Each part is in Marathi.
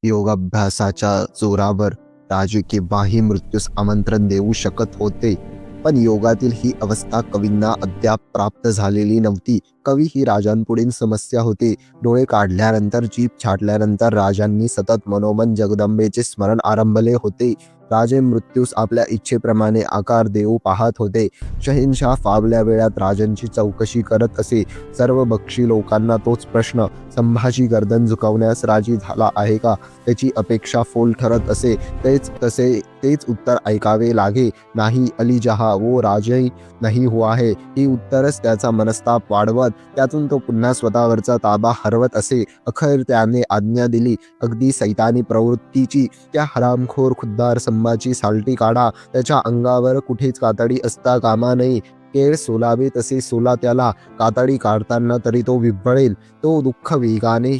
योगाभ्यासाच्या जोरावर राजे केव्हाही मृत्यूस आमंत्रण देऊ शकत होते, पण योगातील ही अवस्था कवींना अद्याप प्राप्त झालेली नव्हती. कवी ही राजांपुढील समस्या होती. डोळे काढल्यानंतर, जीभ छाटल्यानंतर राजांनी सतत मनोमन जगदंबेचे स्मरण आरंभले होते. राजे मृत्यूस आपल्या इच्छेप्रमाणे आकार देऊ पाहत होते. शहेनशाह फावल्या वेळात राजांची चौकशी करत असे. सर्व बक्षी लोकांना तोच प्रश्न, संभाजी गर्दन झुकवण्यास राजी झाला आहे का, त्याची अपेक्षा फोल ठरत असे. तेच उत्तर ऐकावे लागे. नाही अली जहा वो राजे नहीं हुआ है, ही उत्तरच त्याचा मनस्ताप वाढवत, त्यातून तो पुन्हा स्वतःवरचा ताबा हरवत असे. अखेर त्याने आज्ञा दिली, अगदी सैतानी प्रवृत्तीची त्या हरामखोर खुद्दार संभाची सालटी काढा. त्याच्या अंगावर कुठेच कातडी असता कामा नये. केळ सोलावे तसे सोला त्याला. कातडी काढताना तरी तो विव्हळेल. तो दुःख वेगाने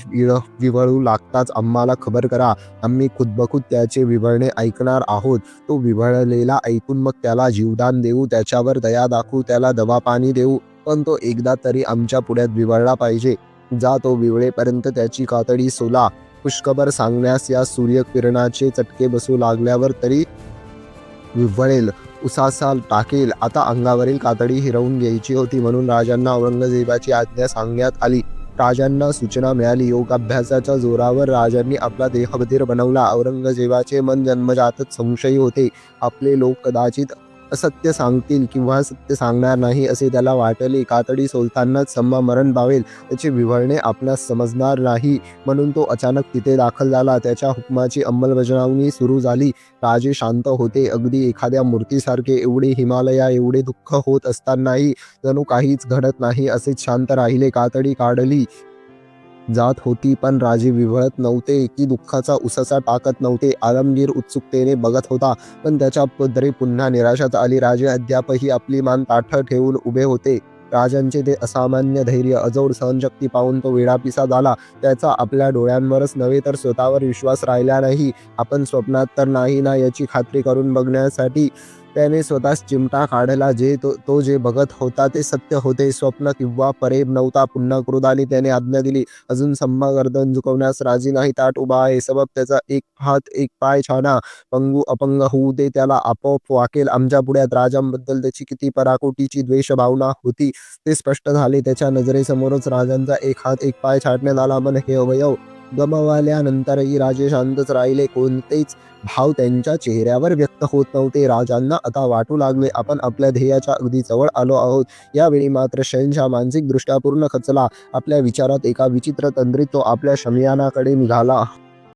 विव्हळू लागताच आम्हाला खबर करा. आम्ही खुदबखुद त्याचे विव्हळणे ऐकणार आहोत. तो विव्हळलेला ऐकून मग त्याला जीवदान देऊ, त्याच्यावर दया दाखवू, त्याला दवापाणी देऊ, पण तो एकदा तरी आमच्या पुढ्यात विव्हळला पाहिजे. जा, तो विव्हळेपर्यंत त्याची कातडी सोला. पुष्कभर सांगण्यास या सूर्यकिरणाचे चटके बसू लागल्यावर तरी विव्हळेल, उसासा टाकेल. आता अंगावरील कातडी हिरवून घ्यायची होती, म्हणून राजांना औरंगजेबाची आज्ञा सांगण्यात आली. राजांना सूचना मिळाली. योगाभ्यासाच्या जोरावर राजांनी आपला देह बधीर बनवला. औरंगजेबाचे मन जन्मजातच संशयी होते. आपले लोक कदाचित असत्य सांगतील किंवा सत्य सांगणार नाही असे त्याला वाटले. कातडी सोलतानाच संभा मरण पावेल, त्याचे विव्हळणे आपणास समजणार नाही, म्हणून तो अचानक तिथे दाखल झाला. त्याच्या हुकमाची अंमलबजावणी सुरू झाली. राजे शांत होते, अगदी एखाद्या मूर्तीसारखे. एवढे हिमालया एवढे दुःख होत असतानाही जणू काहीच घडत नाही असेच शांत राहिले. कातडी काढली जात होती, पण राजे विव्हळत नव्हते की दुःखाचा उसासा टाकत नव्हते. आलमगीर उत्सुकतेने बघत होता, पण त्याच्या पदरी पुन्हा निराशाच आली. राजे अद्यापही आपली मान ताठ ठेवून उभे होते. राजांचे ते असामान्य धैर्य, अजोड सहनशक्ती पाहून तो वेडापिसा झाला. त्याचा आपल्या डोळ्यांवरच नव्हे तर स्वतःवर विश्वास राहिला नाही. आपण स्वप्नात तर नाही ना, याची खात्री करून बघण्यासाठी त्याने स्वतःच चिमटा काढला. तो जे बघत होता ते सत्य होते, स्वप्न किंवा परेब नव्हता. पुन्हा क्रोधाने त्याने आज्ञा दिली, अजून संभा गर्दन झुकवण्यास राजी नाही, ताट उभा आहे. सबब त्याचा एक हात एक पाय छाना. पंगू अपंग होऊ दे, त्याला आपोआप वाकेल आमच्या पुढ्यात. राजांबद्दल त्याची किती पराकोटीची द्वेष भावना होती ते स्पष्ट झाले. त्याच्या नजरेसमोरच राजांचा एक हात एक पाय छाटण्यात आला. पण हे अवयव गमावल्यानंतरही राजे शांतच राहिले. कोणतेच भाव त्यांच्या चेहऱ्यावर व्यक्त होत नव्हते. राजांना आता वाटू लागले, आपण आपल्या ध्येयाच्या अगदी जवळ आलो आहोत. यावेळी मात्र शहेनशाह मानसिकदृष्ट्या पूर्ण खचला. आपल्या विचारात एका विचित्र तंद्रीत तो आपल्या शमयानाकडे निघाला.